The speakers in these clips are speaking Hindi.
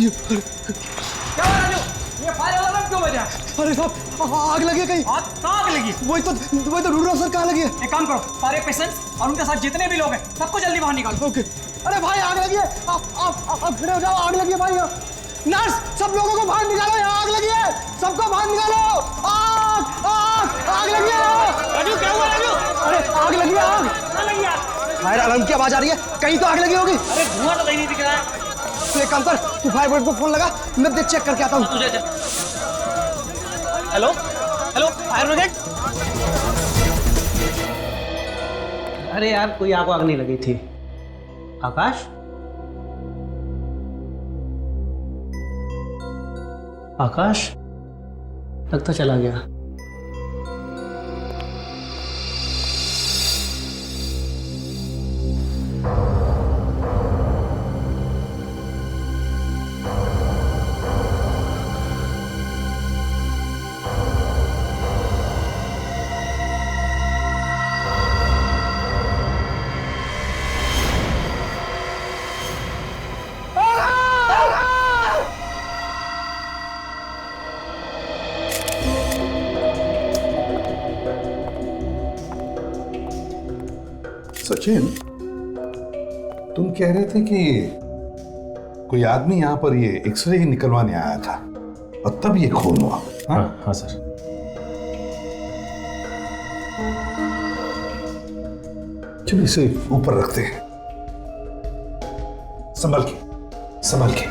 क्या हुआ राजू? ये फायर अलार्म क्यों बजा? अरे साहब आग लगी है कहीं। कहाँ आग लगी? वही तो ढूंढ रहा हूँ सर, कहाँ लगी है? एक काम करो, सारे पेशेंट्स और उनके साथ जितने भी लोग हैं सबको जल्दी बाहर निकालो। ओके। अरे भाई आग लगी है, आप खड़े हो जाओ, आग लगी है भाई। नर्स सब लोगों को बाहर निकालो, यहाँ आग लगी है, सबको बाहर निकालो। आग आग आग लगी है। राजू क्या हुआ राजू? अरे आग लगी है, आग कहाँ लगी आग? फायर अलार्म की आवाज आ रही है, कहीं तो आग लगी होगी। अरे धुआं तो कहीं नहीं दिख रहा है। तो एक काम कर, तू फायर ब्रिगेड को फोन लगा, मैं देख चेक करके आता हूँ। Hello hello fire brigade. अरे यार कोई आग वाग नहीं लगी थी। आकाश आकाश लगता चला गया। सचिन, तुम कह रहे थे कि कोई आदमी यहाँ पर ये एक्सरे ही निकलवाने आया था और तब ये खून हुआ। हाँ सर। चलो इसे ऊपर रखते हैं, संभल के संभल के।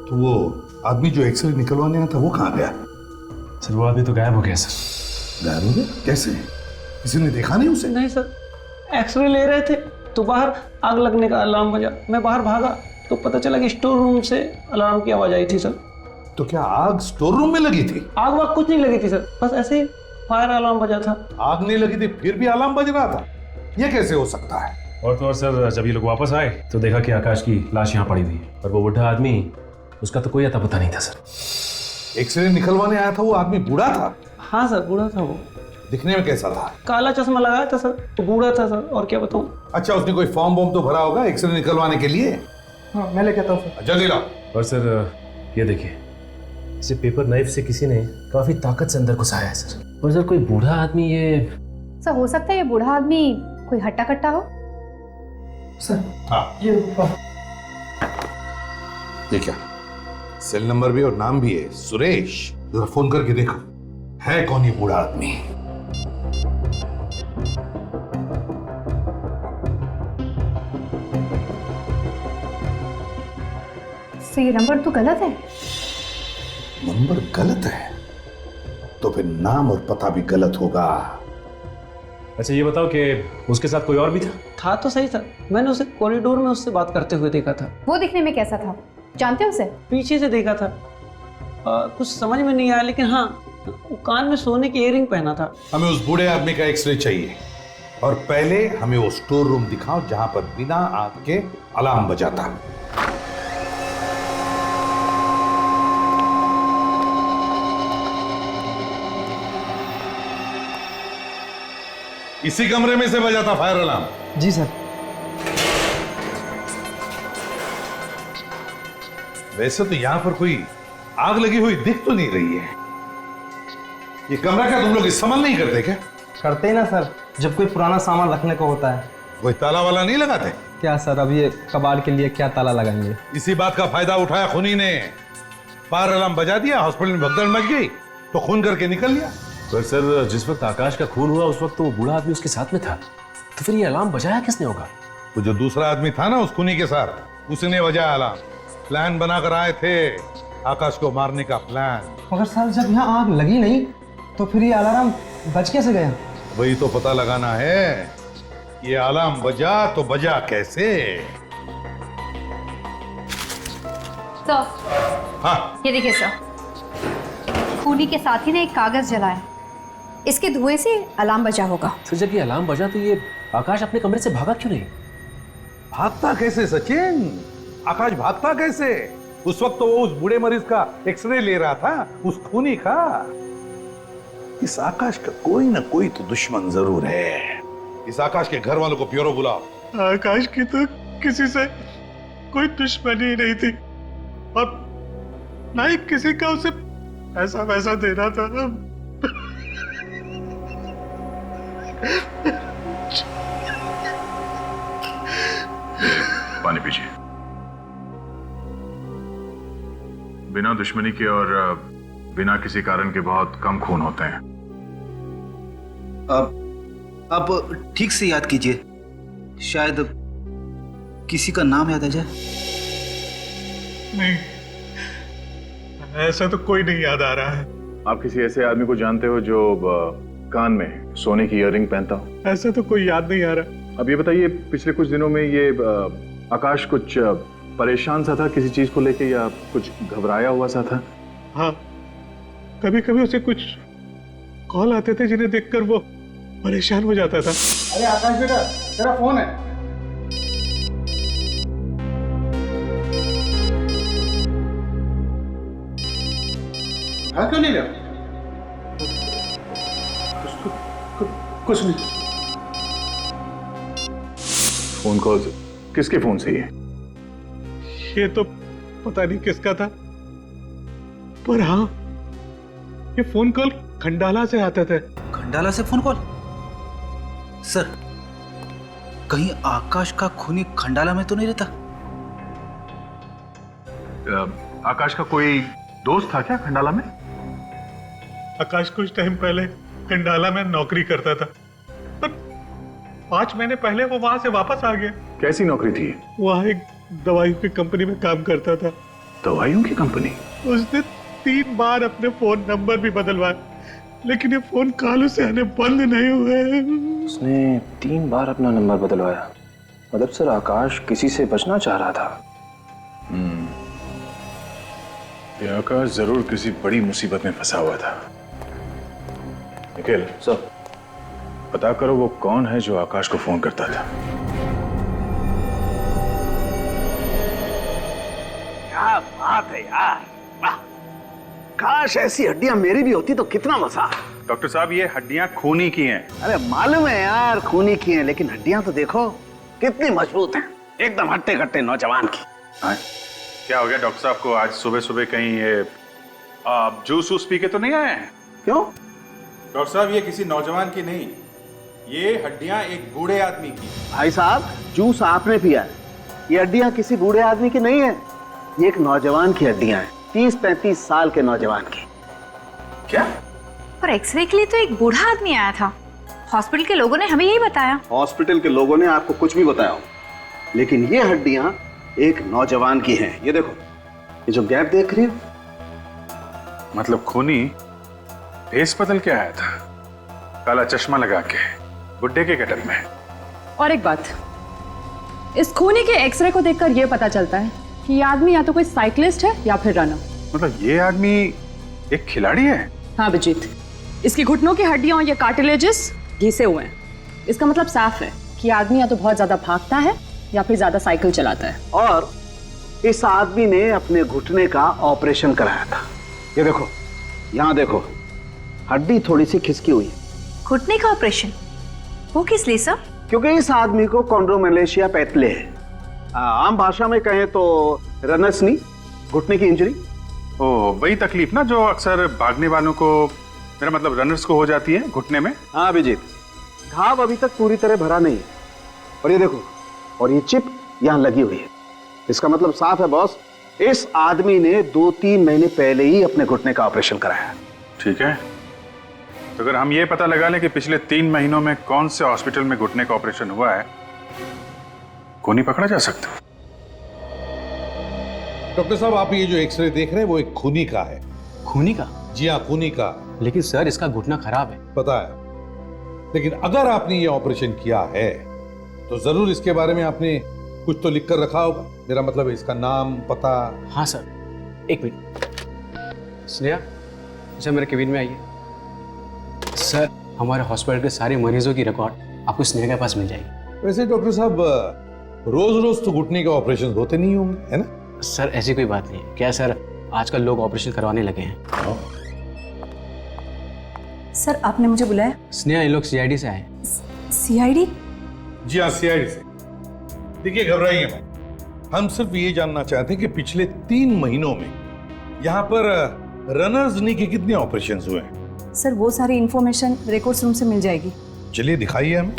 तो वो आदमी जो एक्सरे निकलवाने आया था वो कहाँ गया? सर वो आदमी तो गायब हो गया सर। गायब हो गया? कैसे? किसी ने देखा नहीं उसे? नहीं सर, एक्सरे ले रहे थे तो बाहर आग लगने का अलार्म बजा। मैं बाहर भागा तो पता चला कि स्टोर रूम से अलार्म की आवाज आई थी सर। तो क्या आग स्टोर रूम में लगी थी? आग वाग कुछ नहीं लगी थी सर, बस ऐसे ही फायर अलार्म बजा था। आग नहीं लगी थी फिर भी अलार्म बज रहा था, यह कैसे हो सकता है? और तो और सर जब ये लोग वापस आए तो देखा कि आकाश की लाश यहाँ पड़ी हुई है और वो बुढ़ा आदमी, उसका तो कोई अता पता नहीं था सर। एक्सरे निकलवाने आया था वो आदमी बूढ़ा था? हाँ सर बूढ़ा था वो। दिखने में कैसा था? काला चश्मा लगाया था सर, तो बूढ़ा था सर, और क्या बताऊं। अच्छा, उसने कोई फॉर्म वॉर्म तो भरा होगा एक्सरे निकलवाने के लिए? हाँ मैं लेके आता हूँ सर। जल्दी लाओ। और सर ये देखिए, इसे पेपर नाइफ से किसी ने काफी ताकत से अंदर घुसाया है सर। और सर कोई बूढ़ा आदमी ये सर हो सकता है ये बूढ़ा आदमी कोई हट्टा कट्टा हो। सर हाँ ये क्या सेल नंबर भी और नाम भी है, सुरेश। जरा फोन करके देखो है कौन ये बूढ़ा आदमी। सर ये नंबर तो गलत है। नंबर गलत है तो फिर नाम और पता भी गलत होगा। अच्छा ये बताओ कि उसके साथ कोई और भी था? था तो सही सर, मैंने उसे कॉरिडोर में उससे बात करते हुए देखा था। वो दिखने में कैसा था, जानते हो उसे? पीछे से देखा था। कुछ समझ में नहीं आया, लेकिन हाँ वो कान में सोने की इयररिंग पहना था। हमें उस बूढ़े आदमी का एक्सरे चाहिए और पहले हमें वो स्टोर रूम दिखाओ जहां पर बिना आग के अलार्म बजाता। इसी कमरे में से बजा था फायर अलार्म? जी सर। वैसे तो यहां पर कोई आग लगी हुई दिख तो नहीं रही है। ये कमरा क्या तुम लोग इस्तेमाल नहीं करते क्या? करते ही ना सर, जब कोई पुराना सामान रखने को होता है। कोई ताला वाला नहीं लगाते क्या सर, अभी ये कबाड़ के लिए क्या ताला लगाएंगे? इसी बात का फायदा उठाया खूनी ने। फायर अलार्म बजा दिया, हॉस्पिटल में भगदड़ मच गई तो खून करके निकल लिया। पर सर जिस वक्त आकाश का खून हुआ उस वक्त तो वो बूढ़ा आदमी उसके साथ में था, तो फिर ये अलार्म बजाया किसने होगा? वो जो दूसरा आदमी था ना उस खूनी के साथ, उसने बजाया अलार्म। प्लान बनाकर आए थे आकाश को मारने का प्लान। मगर सर जब यहाँ आग लगी नहीं तो फिर ये अलार्म बज कैसे गया? वही तो पता लगाना है, ये अलार्म बजा तो बजा कैसे। सर हाँ ये देखिए सर, खूनी के साथी ने एक कागज जलाया, इसके धुएं से अलार्म बजा होगा। तो जब ये अलार्म बजा तो ये आकाश अपने कमरे से भागा क्यों नहीं? भागता कैसे सचिन? आकाश भागता कैसे? उस वक्त तो वो उस बूढ़े मरीज का एक्सरे ले रहा था, उस खूनी का। इस आकाश का कोई ना कोई तो दुश्मन जरूर है। इस आकाश के घर वालों को ब्यूरो बुलाओ। आकाश की तो किसी से कोई दुश्मनी ही नहीं थी और ना ही किसी का उसे ऐसा वैसा देना था। पानी पीजिए। बिना दुश्मनी के और बिना किसी कारण के बहुत कम खून होते हैं। अब ठीक से याद कीजिए, शायद किसी का नाम याद आ जाए। नहीं, ऐसा तो कोई नहीं याद आ रहा है। आप किसी ऐसे आदमी को जानते हो जो कान में सोने की ईयररिंग पहनता हो? ऐसा तो कोई याद नहीं आ रहा। अब ये बताइए, पिछले कुछ दिनों में ये आकाश कुछ परेशान सा था किसी चीज को लेके, या कुछ घबराया हुआ सा था? हाँ, कभी कभी उसे कुछ कॉल आते थे जिन्हें देखकर वो परेशान हो जाता था। अरे आकाश बेटा, तेरा फोन है। हाँ, क्यों नहीं लिया? कुछ नहीं। फोन कॉल किसके फोन से? ये तो पता नहीं किसका था, पर हाँ, ये फोन कॉल खंडाला से आते थे। खंडाला से फोन कॉल? सर, कहीं आकाश का खूनी खंडाला में तो नहीं रहता? आकाश का कोई दोस्त था क्या खंडाला में? आकाश कुछ टाइम पहले खंडाला में नौकरी करता था, पर 5 महीने पहले वो वहां से वापस आ गया। कैसी नौकरी थी? वहां एक दवाई की कंपनी में काम करता था। दवाइयों की कंपनी? उसने 3 बार अपने फोन नंबर भी बदलवाए, लेकिन ये फोन कॉल से आने बंद नहीं हुए। उसने 3 बार अपना नंबर बदलवाया। मतलब सर, आकाश किसी से बचना चाह रहा था। ये आकाश जरूर किसी बड़ी मुसीबत में फंसा हुआ था। निखिल सर, पता करो वो कौन है जो आकाश को फोन करता था। क्या बात है यार, वाह! काश ऐसी हड्डियां मेरी भी होती तो कितना मजा। डॉक्टर साहब, ये हड्डियां खूनी की हैं। अरे मालूम है यार, खूनी की हैं, लेकिन हड्डियां तो देखो कितनी मजबूत हैं, एकदम हट्टे कट्टे नौजवान की। हाँ? क्या हो गया डॉक्टर साहब को? आज सुबह सुबह कहीं ये जूस वूस पी के तो नहीं आए हैं? क्यों? डॉक्टर साहब, ये किसी नौजवान की नहीं, ये हड्डियां एक बूढ़े आदमी की। भाई साहब, जूस आपने पिया है, ये हड्डियां किसी बूढ़े आदमी की नहीं है, ये एक नौजवान की हड्डियां हैं, 30-35 साल के नौजवान की। क्या? पर एक्सरे के लिए तो एक बूढ़ा आदमी आया था। हॉस्पिटल के लोगों ने हमें यही बताया। हॉस्पिटल के लोगों ने आपको कुछ भी बताया हो, लेकिन ये हड्डियां एक नौजवान की हैं। ये देखो, ये जो गैप देख रही हो, मतलब खूनी भेस बदल के आया था, काला चश्मा लगा के, बुड्ढे के गेटअप में। और एक बात, इस खूनी के एक्सरे को देखकर यह पता चलता है कि ये आदमी या तो कोई साइकिलिस्ट है या फिर रनर। मतलब ये आदमी एक खिलाड़ी है? हाँ अभिजीत, इसकी घुटनों की हड्डियां और ये कार्टिलेजेस घिसे हुए हैं। इसका मतलब साफ है कि आदमी या तो बहुत ज्यादा भागता है या फिर ज्यादा साइकिल चलाता है। और इस आदमी ने अपने घुटने का ऑपरेशन कराया था। ये देखो, यहाँ देखो, हड्डी थोड़ी सी खिसकी हुई है। घुटने का ऑपरेशन? वो किस लिए सर? क्योंकि इस आदमी को कॉन्ड्रोमेलेशिया पैथले है। आम भाषा में कहें तो रनर्स नी, घुटने की इंजरी। ओ, वही तकलीफ ना जो अक्सर भागने वालों को, मेरा मतलब रनर्स को हो जाती है घुटने में। हाँ अभिजीत, घाव अभी तक पूरी तरह भरा नहीं है। और ये देखो, और ये चिप यहाँ लगी हुई है। इसका मतलब साफ है बॉस, इस आदमी ने 2-3 महीने पहले ही अपने घुटने का ऑपरेशन कराया। ठीक है, तो अगर हम ये पता लगा लें कि पिछले 3 महीनों में कौन से हॉस्पिटल में घुटने का ऑपरेशन हुआ है, खूनी पकड़ा जा सकता है। डॉक्टर साहब, आप ये जो एक्सरे देख रहे हैं वो एक खूनी का है। खूनी का? जी हाँ, खूनी का। लेकिन सर, इसका घुटना खराब है। पता है, लेकिन अगर आपने ये ऑपरेशन किया है तो जरूर इसके बारे में आपने कुछ तो लिख कर रखा होगा। मेरा मतलब है इसका नाम, पता। हाँ सर, एक मिनट। स्नेहा, अच्छा मेरे केबिन में आइए। सर, हमारे हॉस्पिटल के सारे मरीजों की रिकॉर्ड आपको स्नेहा के पास मिल जाएगी। वैसे डॉक्टर साहब रोज रोज तो घुटने के ऑपरेशन होते नहीं होंगे, है ना? सर ऐसी कोई बात नहीं है। क्या सर, आजकल लोग ऑपरेशन करवाने लगे हैं। सर आपने मुझे बुलाया? स्नेहा, ये लोग सीआईडी से आए हैं। सीआईडी? जी हाँ, सीआईडी से। देखिए घबराइए मत, हम सिर्फ ये जानना चाहते हैं कि पिछले 3 महीनों में यहाँ पर रनर्स नी के कितने ऑपरेशन हुए हैं? सर वो सारी इंफॉर्मेशन रिकॉर्ड्स रूम से मिल जाएगी। चलिए दिखाइए हमें।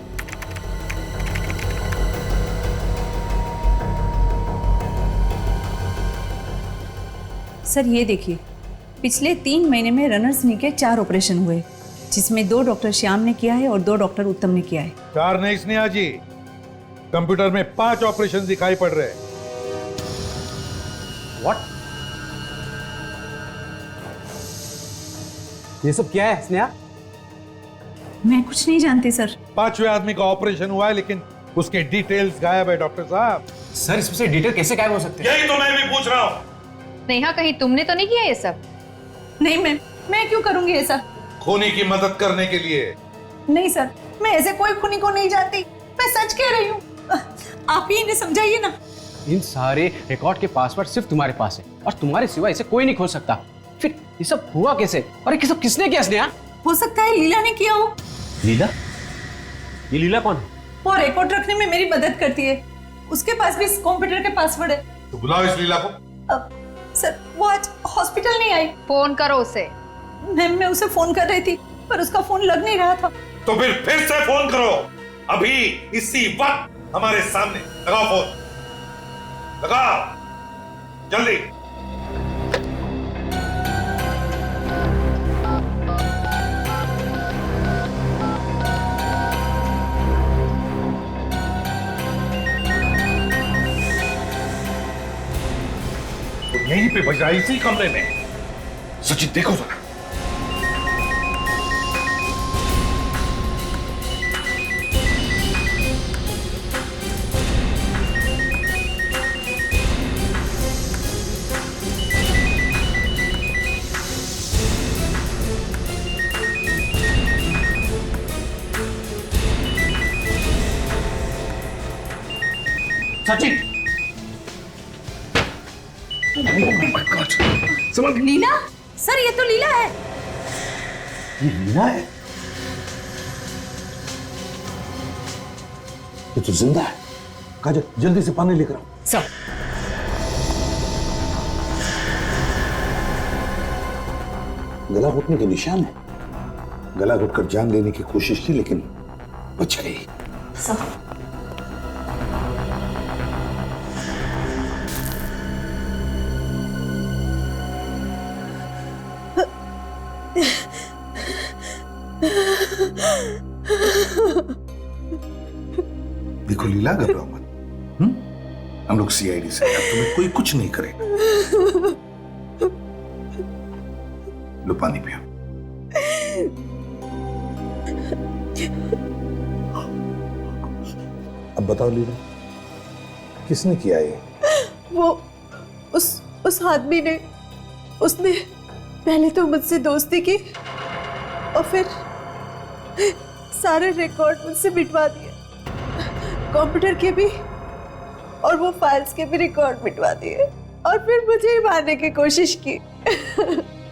सर ये देखिए, पिछले 3 महीने में रनर्स नी के 4 ऑपरेशन हुए, जिसमें 2 डॉक्टर श्याम ने किया है और 2 डॉक्टर उत्तम ने किया है। 4 नहीं स्नेहा जी, कंप्यूटर में 5 ऑपरेशन दिखाई पड़ रहे हैं। व्हाट? ये सब क्या है स्नेहा? मैं कुछ नहीं जानती सर। 5वें आदमी का ऑपरेशन हुआ है, लेकिन उसके डिटेल्स गायब है डॉक्टर साहब। सर इसमें से डिटेल कैसे गायब हो सकते हैं? यही तो मैं भी पूछ रहा हूँ। नेहा, कहीं तुमने तो नहीं किया ये सब? नहीं मैं क्यों करूंगी ऐसा? खूनी की मदद करने के लिए। नहीं सर, मैं ऐसे कोई खूनी को नहीं जानती, मैं सच कह रही हूँ। आप ही इन्हें समझाइए ना। इन सारे रिकॉर्ड के पासवर्ड सिर्फ तुम्हारे पास है और तुम्हारे सिवा इसे कोई नहीं खोल सकता। फिर ये सब हुआ कैसे और ये सब किसने किया स्नेहा? हो सकता है लीला ने किया हो। लीला? ये लीला कौन है? वो रिकॉर्ड रखने में मेरी मदद करती है, उसके पास भी इस कंप्यूटर के पासवर्ड है। तो बुलाओ इस लीला को। सर वो आज हॉस्पिटल नहीं आई। फोन करो उसे। मैम मैं उसे फोन कर रही थी पर उसका फोन लग नहीं रहा था। तो फिर से फोन करो, अभी इसी वक्त हमारे सामने। लगाओ फोन, लगाओ जल्दी। यहीं पे बज रहा है, इसी कमरे में। सचिन देखो जरा। सचिन! लीला? सर ये तो लीला है। ये लीला है? ये तो जिंदा है। काजल जल्दी से पानी लेकर आओ। सर गला घुटने के निशान है। गला घुटकर जान लेने की कोशिश की लेकिन बच गई। सर देखो लीला, घबराओ मत। हम लोग सीआईडी से हैं, तुम्हें कोई कुछ नहीं करेगा। लो पानी पियो। अब बताओ लीला, किसने किया ये? वो उस आदमी ने, उसने पहले तो मुझसे दोस्ती की और फिर सारे रिकॉर्ड मुझसे मिटवा दिए, कंप्यूटर के भी और वो फाइल्स के भी रिकॉर्ड मिटवा दिए और फिर मुझे ही मारने की कोशिश की।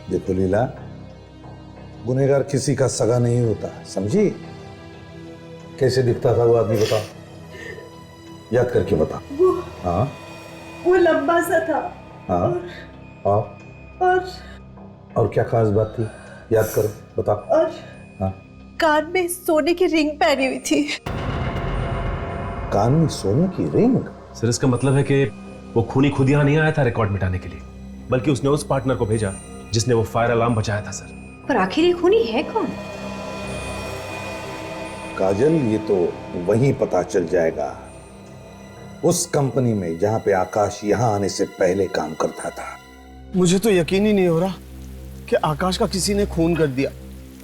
देखो लीला, गुनहगार किसी का सगा नहीं होता, समझी? कैसे दिखता था वो आदमी बताओ, याद करके बता। हाँ वो लंबा सा था। हाँ और क्या खास बात थी, याद करो, बताओ। और हाँ, कान में सोने की रिंग पहनी हुई थी। कान में सोने की रिंग? सर इसका मतलब है कि वो खूनी खुद यहाँ नहीं आया था रिकॉर्ड मिटाने के लिए, बल्कि उसने उस पार्टनर को भेजा जिसने वो फायर अलार्म बचाया था। सर पर आखिर ये खूनी है कौन? काजल, ये तो वहीं पता चल जाएगा, उस कंपनी में जहां पे आकाश यहां आने से पहले काम करता था। मुझे तो यकीन ही नहीं हो रहा कि आकाश का किसी ने खून कर दिया।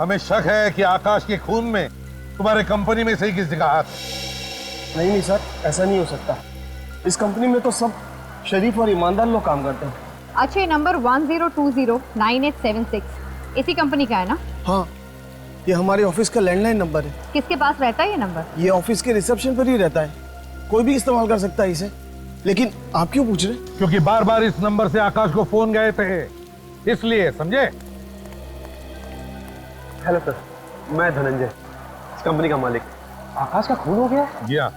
हमें शक है कि आकाश के खून में तुम्हारे कंपनी में से ही किसी का हाथ है। नहीं सर, ऐसा नहीं हो सकता। इस कंपनी में तो सब शरीफ और ईमानदार लोग काम करते हैं। अच्छा, ये नंबर 10209876 इसी कंपनी का है ना? हाँ, ये हमारे ऑफिस का लैंडलाइन नंबर है। किसके पास रहता है ये नंबर? ये ऑफिस के रिसेप्शन पर ही रहता है, कोई भी इस्तेमाल कर सकता है इसे। लेकिन आप क्यों पूछ रहे? क्योंकि बार बार इस नंबर से आकाश को फोन गए थे, इसलिए, समझे? हेलो सर, मैं धनंजय, इस कंपनी का मालिक। आकाश का खून हो गया? जी हाँ।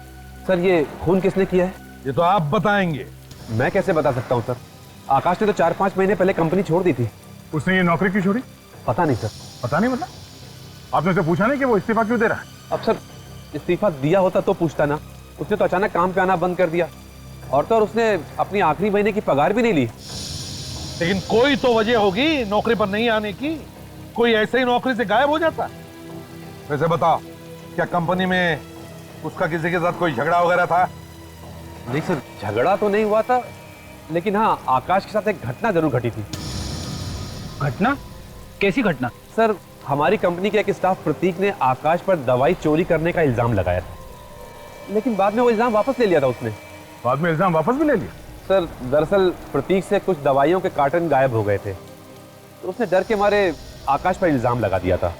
सर ये खून किसने किया है? ये तो आप बताएंगे। मैं कैसे बता सकता हूँ सर? आकाश ने तो 4-5 महीने पहले कंपनी छोड़ दी थी। उसने ये नौकरी क्यों छोड़ी? पता नहीं सर। पता नहीं मतलब? आपने उसे पूछा नहीं कि वो इस्तीफा क्यों दे रहा है? अब सर इस्तीफा दिया होता तो पूछता ना। उसने तो अचानक काम पे आना बंद कर दिया, और तो और उसने अपनी आखिरी महीने की पगार भी नहीं ली। लेकिन कोई तो वजह होगी नौकरी पर नहीं आने की। कोई ऐसे ही नौकरी से गायब हो जाता? वैसे बताओ, क्या कंपनी में उसका किसी के साथ कोई झगड़ा वगैरह था? नहीं सर, झगड़ा तो नहीं हुआ था, लेकिन हाँ आकाश के साथ एक घटना जरूर घटी थी। घटना? कैसी घटना? सर हमारी कंपनी के एक स्टाफ प्रतीक ने आकाश पर दवाई चोरी करने का इल्जाम लगाया था, लेकिन बाद में वो इल्जाम वापस ले लिया था उसने। बाद में इल्जाम वापस भी ले लिया? सर दरअसल प्रतीक से कुछ दवाइयों के कार्टन गायब हो गए थे, तो उसने डर के मारे आकाश पर इल्जाम लगा दिया था,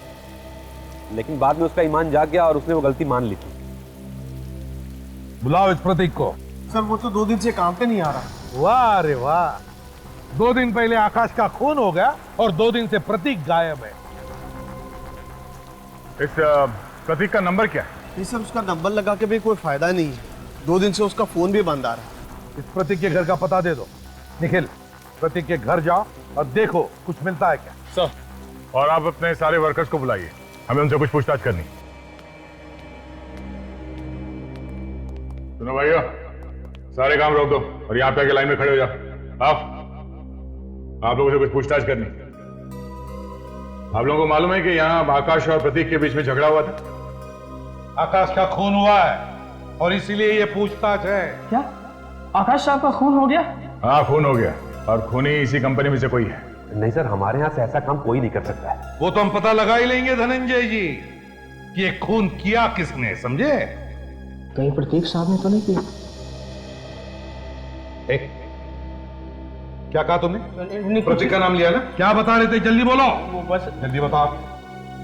लेकिन बाद में उसका ईमान जाग गया और उसने वो गलती मान ली थी। बुलाओ इस प्रतीक को। सर वो तो 2 दिन से काम पे नहीं आ रहा। वाह रे वाह, 2 दिन पहले आकाश का खून हो गया और 2 दिन से प्रतीक गायब है। इस प्रतीक का नंबर क्या है? नहीं सर, उसका नंबर लगा के भी कोई फायदा नहीं है। 2 दिन से उसका फोन भी बंद आ रहा है। इस प्रतीक के घर का पता दे दो। निखिल, प्रतीक के घर जाओ और देखो कुछ मिलता है क्या। सर, और आप अपने सारे वर्कर्स को बुलाइए, हमें उनसे कुछ पूछताछ करनी। सुनो भाइयों, सारे काम रोक दो और यहाँ पे आके लाइन में खड़े हो जाओ। आप लोगों से कुछ पूछताछ करनी। आप लोगों को मालूम है कि यहाँ आकाश और प्रतीक के बीच में झगड़ा हुआ था? आकाश का खून हुआ है और इसीलिए ये पूछताछ है। क्या आकाश साहब का खून हो गया? हाँ, खून हो गया, और खूनी इसी कंपनी में से कोई है। नहीं सर, हमारे यहाँ से ऐसा काम कोई नहीं कर सकता है। वो तो हम पता लगा ही लेंगे धनंजय जी कि ये खून किया किसने, समझे? कहीं प्रतीक साहब ने तो नहीं किया? क्या कहा तुमने? प्रतीक का नाम लिया ना? क्या बता रहे थे? जल्दी बोलो। वो बस जल्दी बताओ,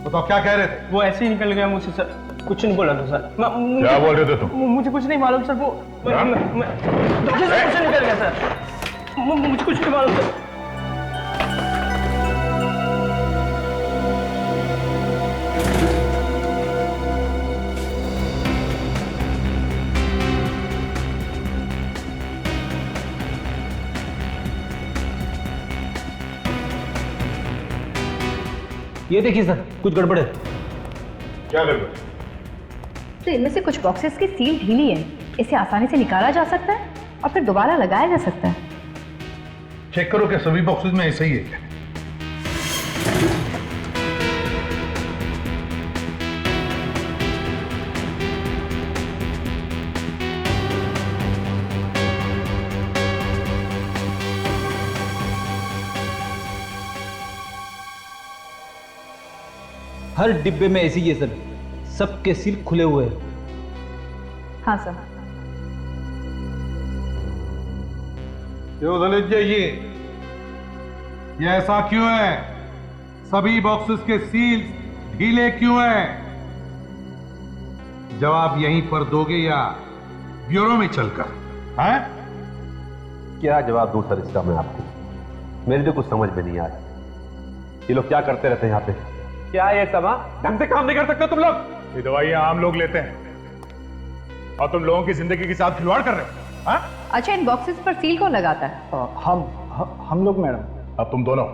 बताओ क्या कह रहे थे? वो ऐसे ही निकल गया मुझसे सर, कुछ नहीं बोला था सर। क्या बोल रहे थे तुम? मुझे कुछ नहीं मालूम सर। वो मुझसे निकल गया सर, मुझे कुछ नहीं मालूम सर। ये देखिए सर, कुछ गड़बड़ है। क्या गड़बड़? तो इनमें से कुछ बॉक्सेस की सील ढीली है, इसे आसानी से निकाला जा सकता है और फिर दोबारा लगाया जा सकता है। चेक करो कि सभी बॉक्सेस में ऐसा ही है क्या? हर डिब्बे में ऐसी ही है सर, सबके सील खुले हुए हैं। हाँ सर। क्यों धनंजय जी, ये ऐसा क्यों है? सभी बॉक्सेस के सील ढीले क्यों हैं? जवाब यहीं पर दोगे या ब्यूरो में चलकर? हैं? क्या जवाब दूं सर इसका मैं आपको? मेरे तो कुछ समझ में नहीं आ रहा। ये लोग क्या करते रहते हैं यहाँ पे? क्या ये सब? ढंग से काम नहीं कर सकते तुम लोग? ये दवाइयां आम लोग लेते हैं और तुम लोगों की जिंदगी के साथ खिलवाड़ कर रहे हो। हाँ? अच्छा, इन बॉक्सेस पर सील कौन लगाता है? हम लोग मैडम। अब तुम दोनों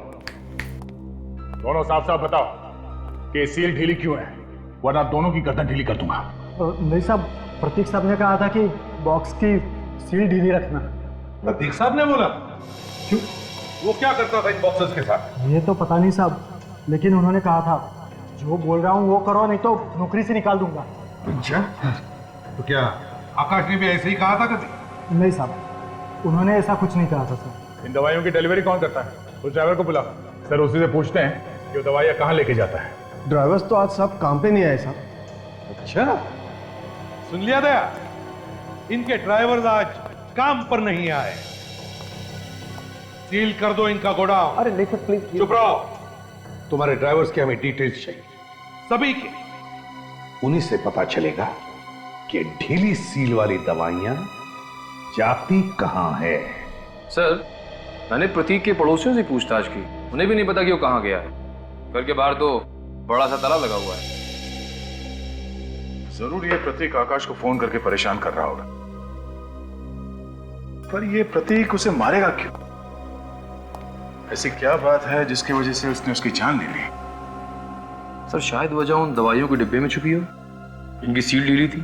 साफ साफ बताओ कि सील ढीली क्यों है, वरना दोनों की गर्दन ढीली कर दूंगा। नहीं साहब, प्रतीक साहब ने कहा था कि बॉक्स की सील ढीली रखना। प्रतीक साहब ने बोला? क्यों? वो क्या करता था इन बॉक्सेस के साथ? ये तो पता नहीं साहब, लेकिन उन्होंने कहा था जो बोल रहा हूँ वो करो, नहीं तो नौकरी से निकाल दूंगा। अच्छा, तो क्या आकाश ने भी ऐसे ही कहा था कभी? नहीं साहब, उन्होंने ऐसा कुछ नहीं कहा था सर। इन दवाइयों की डिलीवरी कौन करता है? उस ड्राइवर को बुला सर, उसी से पूछते हैं कि वो दवाइयाँ कहाँ लेके जाता है। ड्राइवर्स तो आज सब काम पे नहीं आए साहब। अच्छा, सुन लिया दया, इनके ड्राइवर्स आज काम पर नहीं आए। सील कर दो इनका गोडाउन। अरे नहीं सर प्लीज। चुप रहो, तुम्हारे ड्राइवर्स की हमें डिटेल्स चाहिए। सभी के। उन्हीं से पता चलेगा कि ढीली सील वाली दवाइयां जाती कहां है। सर, मैंने प्रतीक के पड़ोसियों से पूछताछ की, उन्हें भी नहीं पता कि वो कहां गया है। घर के बाहर तो बड़ा सा ताला लगा हुआ है। जरूर ये प्रतीक आकाश को फोन करके परेशान कर रहा होगा, पर ये प्रतीक उसे मारेगा क्यों? ऐसी क्या बात है जिसकी वजह से उसने उसकी जान ले ली? सर, शायद वजह उन दवाइयों के डिब्बे में छुपी हो, इनकी सील ढीली थी।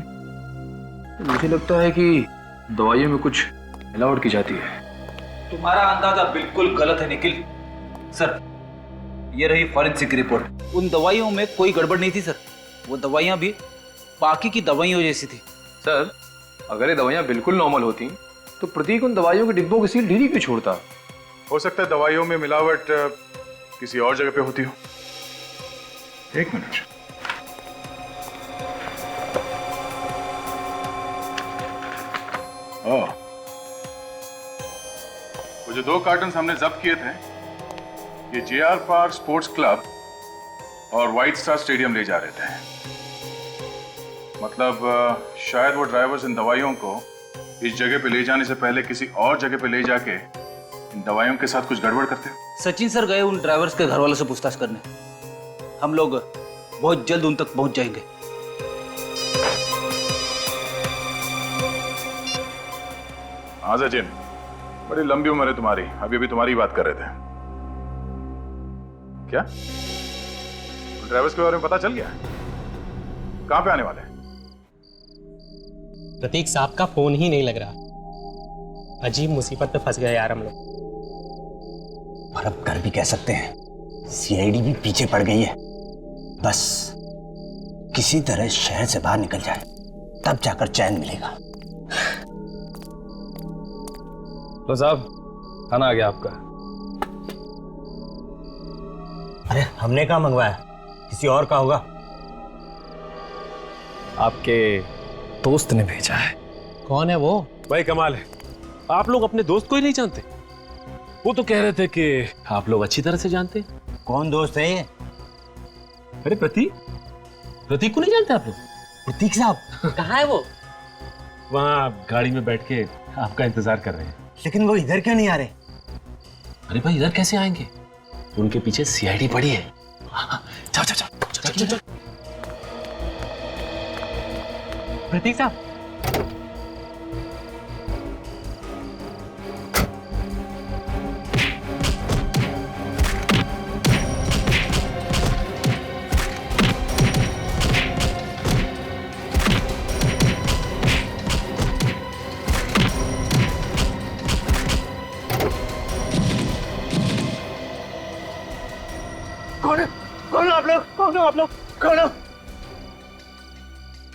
मुझे लगता है कि दवाइयों में कुछ मिलावट की जाती है। तुम्हारा अंदाजा बिल्कुल गलत है निखिल। सर, ये रही फॉरेंसिक रिपोर्ट। उन दवाइयों में कोई गड़बड़ नहीं थी सर। वो दवाइयां भी बाकी की दवाइयों जैसी थी। सर, अगर ये दवाइयां बिल्कुल नॉर्मल होती तो प्रतीक उन दवाइयों के डिब्बों की सील ढीली क्यों छोड़ता? हो सकता है दवाइयों में मिलावट किसी और जगह पे होती हो। एक मिनट। वो जो 2 कार्टन हमने जब्त किए थे, ये JR पार्क स्पोर्ट्स क्लब और व्हाइट स्टार स्टेडियम ले जा रहे थे। मतलब शायद वो ड्राइवर्स इन दवाइयों को इस जगह पे ले जाने से पहले किसी और जगह पे ले जाके इन दवाइयों के साथ कुछ गड़बड़ करते हो। सचिन सर गए उन ड्राइवर्स के घर वालों से पूछताछ करने। हम लोग बहुत जल्द उन तक पहुंच जाएंगे। हाँ सचिन, बड़ी लंबी उम्र है तुम्हारी, अभी अभी तुम्हारी बात कर रहे थे। क्या ड्राइवर्स के बारे में पता चल गया? कहां पे आने वाले हैं? प्रतीक साहब का फोन ही नहीं लग रहा। अजीब मुसीबत में फंस गए यार हम लोग। पर अब कर भी कह सकते हैं, CID भी पीछे पड़ गई है। बस किसी तरह शहर से बाहर निकल जाए, तब जाकर चैन मिलेगा। तो साहब, खाना आ गया आपका। अरे हमने कहाँ मंगवाया, किसी और का होगा। आपके दोस्त ने भेजा है। कौन है वो? भाई कमाल है, आप लोग अपने दोस्त को ही नहीं जानते। वो तो कह रहे थे कि आप लोग अच्छी तरह से जानते। कौन दोस्त है ये? अरे प्रतीक को नहीं जानते आप लोग? प्रतीक साहब कहाँ है वो? वहाँ गाड़ी में बैठ के आपका इंतजार कर रहे हैं। लेकिन वो इधर क्यों नहीं आ रहे? अरे भाई इधर कैसे आएंगे? उनके पीछे CID पड़ी है। जाओ जाओ जाओ जाओ। प्रतीक साहब, कौन हो आप लोग? कौन हो आप लोग? कौन हो?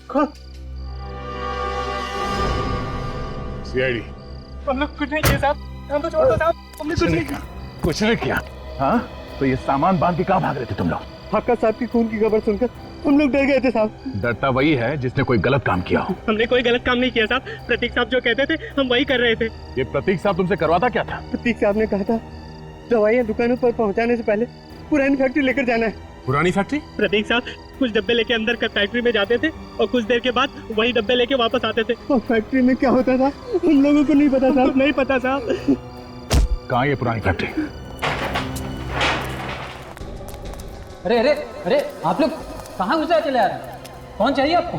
कौन? CID। हम लोग कुछ नहीं किया साहब, हम तो छोड़ दो साहब, हमने कुछ नहीं किया। कुछ नहीं किया? हाँ, तो ये सामान बांध के कहाँ भाग रहे थे तुम लोग? आकाश साहब की खून की खबर सुनकर हम लोग डर गए थे साहब। डरता वही है जिसने कोई गलत काम किया हो। हमने कोई गलत काम नहीं किया साहब। प्रतीक साहब जो कहते थे हम वही कर रहे थे। ये प्रतीक साहब तुमसे करवाता क्या था? प्रतीक साहब ने कहा था दवाइयाँ दुकानों पर पहुँचाने से पहले पुरानी फैक्ट्री लेकर जाना है। पुरानी फैक्ट्री? प्रतीक साहब कुछ डब्बे लेके अंदर का फैक्ट्री में जाते थे और कुछ देर के बाद वही डब्बे लेके वापस आते थे। और फैक्ट्री में क्या होता था हम लोगों को नहीं पता साहब। नहीं पता साहब। कहाँ ये पुरानी फैक्ट्री? अरे अरे अरे, आप लोग कहाँ घुसा चले आ रहे हैं? कौन चाहिए आपको?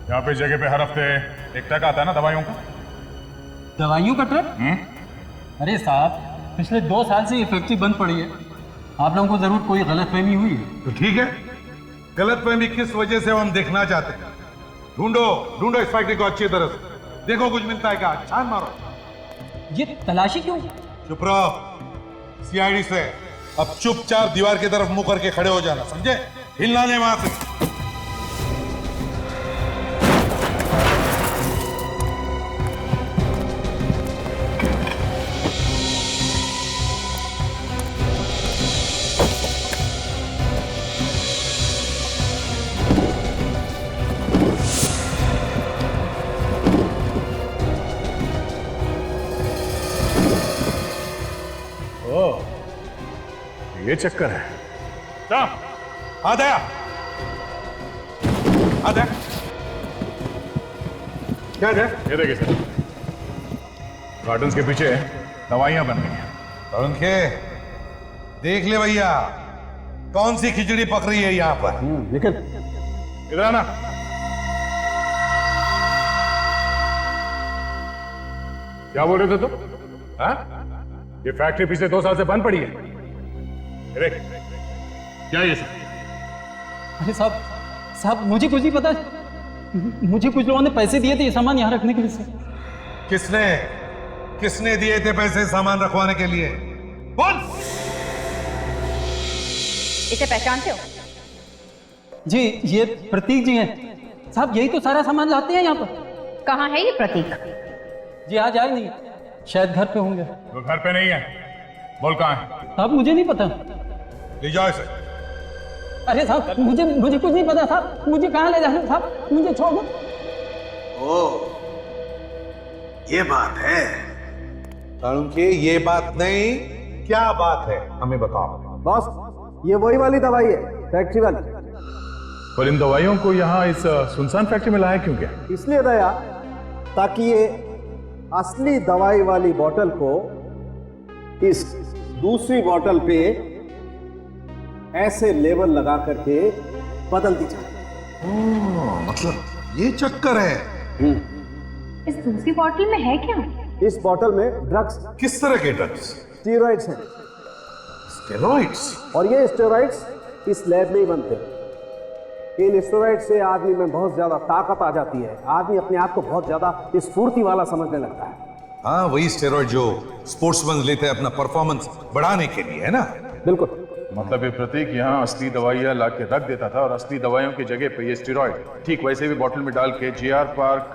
यहाँ पे जगह पे हर हफ्ते एक ट्रक आता है ना दवाइयों का। दवाइयों का ट्रक? अरे साहब, पिछले 2 साल से ये फैक्ट्री बंद पड़ी है। आप लोगों को जरूर कोई गलतफहमी हुई है। तो ठीक है, गलतफहमी किस वजह से हम देखना चाहते हैं। ढूंढो इस फैक्ट्री को अच्छी तरह से, देखो कुछ मिलता है क्या, छान मारो। ये तलाशी क्यों? चुप रहो। CID से अब चुपचाप दीवार की तरफ मुंह करके खड़े हो जाना, समझे? हिलना नहीं वहां से। ये चक्कर है। आ दया क्या है? ये देखिए सर, गार्डन्स के पीछे दवाइयां बन रही हैं। उनके देख ले भैया, कौन सी खिचड़ी पक रही है यहाँ पर। निखिल इधर आना। क्या बोल रहे थे तुम? हाँ? ये फैक्ट्री पिछले 2 साल से बंद पड़ी है। ये देख, क्या ये सब? अरे साहब मुझे कुछ नहीं पता। मुझे कुछ लोगों ने पैसे दिए थे ये सामान यहाँ रखने के लिए सर। किसने दिए थे पैसे सामान रखवाने के लिए? बोल। इसे पहचानते हो? जी ये प्रतीक जी हैं साहब, यही तो सारा सामान लाते हैं यहाँ पर। कहाँ है ये प्रतीक? जी आज आए नहीं, शायद घर पे होंगे। वो घर पे नहीं है। बोल कहाँ है? साहब मुझे नहीं पता। ले जाओ इसे। अरे साहब मुझे कुछ नहीं पता साहब, मुझे कहाँ ले जाना साहब, मुझे छोड़ दो। ओ, ये बात है के, ये बात नहीं, क्या बात है हमें बताओ। बॉस ये वही वाली दवाई है, फैक्ट्री वाली। पर इन दवाइयों को यहाँ इस सुनसान फैक्ट्री में लाया क्यों? क्या इसलिए दया, ताकि ये असली दवाई वाली बोतल को इस दूसरी बोतल पे ऐसे लेबल लगा करके बदल दी जाए। मतलब ये चक्कर है। इस दूसरी बॉटल में है क्या? इस बोतल में ड्रग्स। किस तरह के ड्रग्स? स्टेरॉइड्स हैं। स्टेरॉइड्स? और ये स्टेरॉइड्स इस लैब में ही बनते हैं। इन स्टेरॉइड से आदमी में बहुत ज्यादा ताकत आ जाती है, आदमी अपने आप को बहुत ज्यादा स्फूर्ति वाला समझने लगता है। हाँ, वही स्टेरॉइड जो स्पोर्ट्समैन लेते हैं अपना परफॉर्मेंस बढ़ाने के लिए, है ना? बिल्कुल। मतलब ये प्रतीक यहाँ असली दवाइयाँ ला के रख देता था और असली दवाइयों की जगह पे ये स्टेरॉइड ठीक वैसे भी बोतल में डाल के जीआर पार्क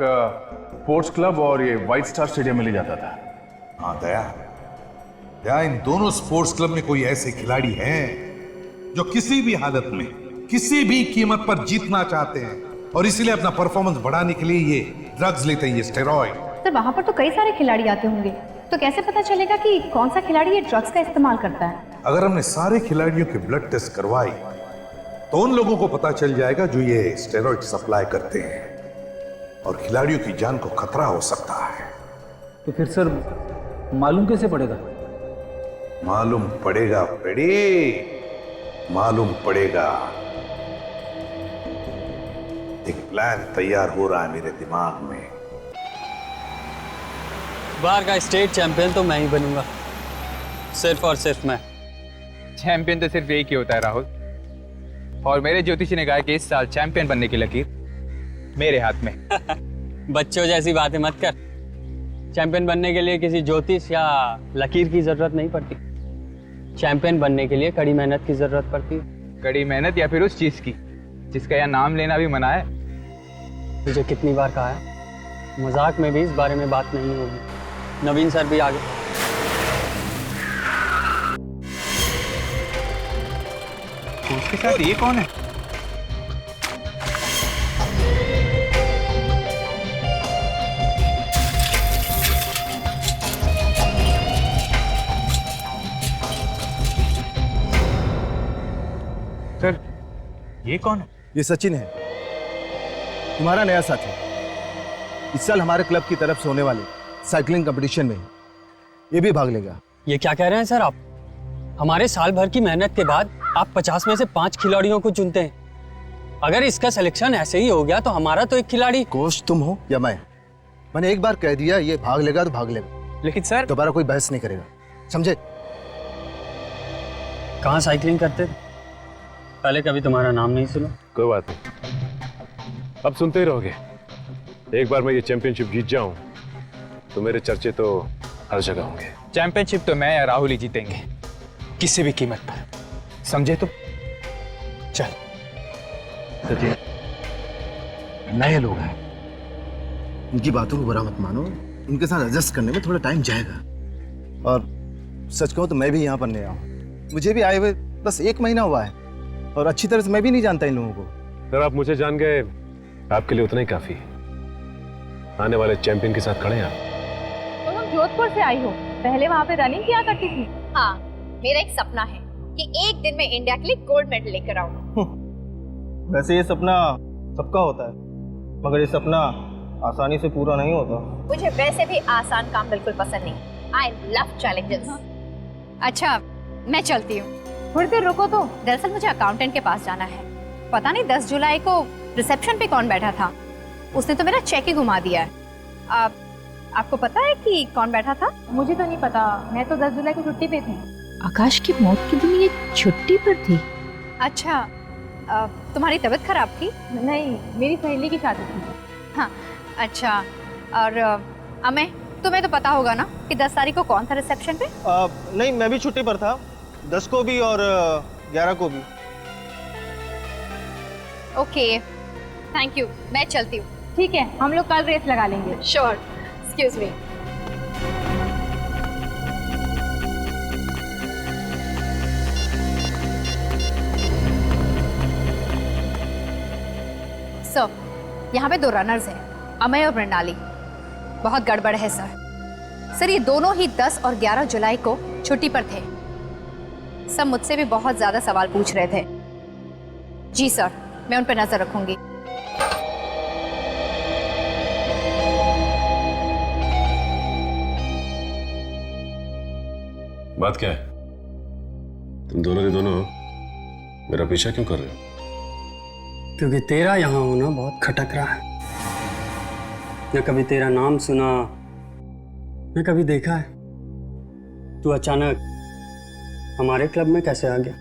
स्पोर्ट्स क्लब और ये व्हाइट स्टार स्टेडियम में ले जाता था। हाँ दया, इन दोनों स्पोर्ट्स क्लब में कोई ऐसे खिलाड़ी हैं जो किसी भी हालत में किसी भी कीमत पर जीतना चाहते हैं और इसीलिए अपना परफॉर्मेंस बढ़ाने के लिए ये ड्रग्स लेते हैं, ये स्टेरॉइड। सर वहां पर तो कई सारे खिलाड़ी आते होंगे, तो कैसे पता चलेगा कि कौन सा खिलाड़ी ये ड्रग्स का इस्तेमाल करता है? अगर हमने सारे खिलाड़ियों के ब्लड टेस्ट करवाई तो उन लोगों को पता चल जाएगा जो ये स्टेरॉइड सप्लाई करते हैं और खिलाड़ियों की जान को खतरा हो सकता है। तो फिर सर मालूम कैसे पड़ेगा? मालूम पड़ेगा मालूम पड़ेगा। एक प्लान तैयार हो रहा है मेरे दिमाग में। बार का स्टेट चैंपियन तो मैं ही बनूंगा, सिर्फ और सिर्फ मैं। चैंपियन तो सिर्फ एक ही होता है राहुल, और मेरे ज्योतिषी ने कहा कि इस साल चैंपियन बनने की लकीर मेरे हाथ में। बच्चों जैसी बातें मत कर। चैंपियन बनने के लिए किसी ज्योतिष या लकीर की जरूरत नहीं पड़ती। चैंपियन बनने के लिए कड़ी मेहनत की जरूरत पड़ती है। कड़ी मेहनत या फिर उस चीज की जिसका यहाँ नाम लेना भी मना है। तुझे कितनी बार कहा है, मजाक में भी इस बारे में बात नहीं होगी। नवीन सर भी आ गए। उसके साथ ये कौन है? सर ये कौन है? ये सचिन है, तुम्हारा नया साथी। इस साल हमारे क्लब की तरफ से होने वाले साइकिलिंग कंपटीशन में ये भी भाग लेगा। ये क्या कह रहे हैं सर आप? हमारे साल भर की मेहनत के बाद आप 50 में से 5 खिलाड़ियों को चुनते हैं। अगर इसका सिलेक्शन ऐसे ही हो गया तो हमारा तो एक खिलाड़ी। कोच तुम हो या मैंने एक बार कह दिया ये भाग लेगा तो भाग लेगा। लेकिन सर दोबारा कोई बहस नहीं करेगा, समझे? कहाँ साइकिलिंग करते थे? पहले कभी तुम्हारा नाम नहीं सुना। कोई बात नहीं, अब सुनते ही रहोगे। एक बार मैं ये चैंपियनशिप जीत जाऊं तो मेरे चर्चे तो हर जगह होंगे। चैंपियनशिप तो मैं या राहुल ही जीतेंगे, किसी भी कीमत पर, समझे? तो चल। सचिन, नए लोग हैं, उनकी बातों को बुरा मत मानो। उनके साथ एडजस्ट करने में थोड़ा टाइम जाएगा। और सच कहूं तो मैं भी यहाँ पर नया हूँ। मुझे भी आए हुए बस 1 महीना हुआ है और अच्छी तरह से मैं भी नहीं जानता इन लोगों को। सर आप मुझे जान गए, आपके लिए उतना ही काफी। आने वाले चैंपियन के साथ खड़े हैं आप। तुम जोधपुर से आई हो, पहले वहाँ पे रनिंग किया करती थी? हाँ, मेरा एक सपना है कि एक दिन में इंडिया के लिए गोल्ड मेडल लेकर आऊं। वैसे ये सपना सबका होता है, मगर ये सपना आसानी से पूरा नहीं होता। मुझे वैसे भी आसान काम बिल्कुल पसंद नहीं। I love challenges. अच्छा मैं चलती हूँ। थोड़ी देर रुको तो, दरअसल मुझे अकाउंटेंट के पास जाना है। पता नहीं 10 जुलाई को रिसेप्शन पे कौन बैठा था, उसने तो मेरा चेक ही घुमा दिया है। आपको पता है कि कौन बैठा था? मुझे तो नहीं पता, मैं तो 10 जुलाई को छुट्टी पे थी। आकाश की मौत के दिन ये छुट्टी पर थी? अच्छा तुम्हारी तबीयत खराब थी? नहीं, मेरी सहेली की शादी थी। हाँ अच्छा, और अमे तुम्हें तो पता होगा ना कि 10 तारीख को कौन था रिसेप्शन पे? नहीं, मैं भी छुट्टी पर था, 10 को भी और 11 को भी। ओके थैंक यू, मैं चलती हूँ। ठीक है, हम लोग कल रेस लगा लेंगे। Sure, excuse me. सर यहाँ पे 2 रनर्स हैं, अमय और मृणाली। बहुत गड़बड़ है सर। ये दोनों ही 10 और 11 जुलाई को छुट्टी पर थे। सब मुझसे भी बहुत ज्यादा सवाल पूछ रहे थे। जी सर, मैं उन पर नजर रखूंगी। बात क्या है? तुम दोनों के दोनों मेरा पीछा क्यों कर रहे हो? क्योंकि तेरा यहाँ होना बहुत खटक रहा है। न कभी तेरा नाम सुना, न कभी देखा है। तू अचानक हमारे क्लब में कैसे आ गया?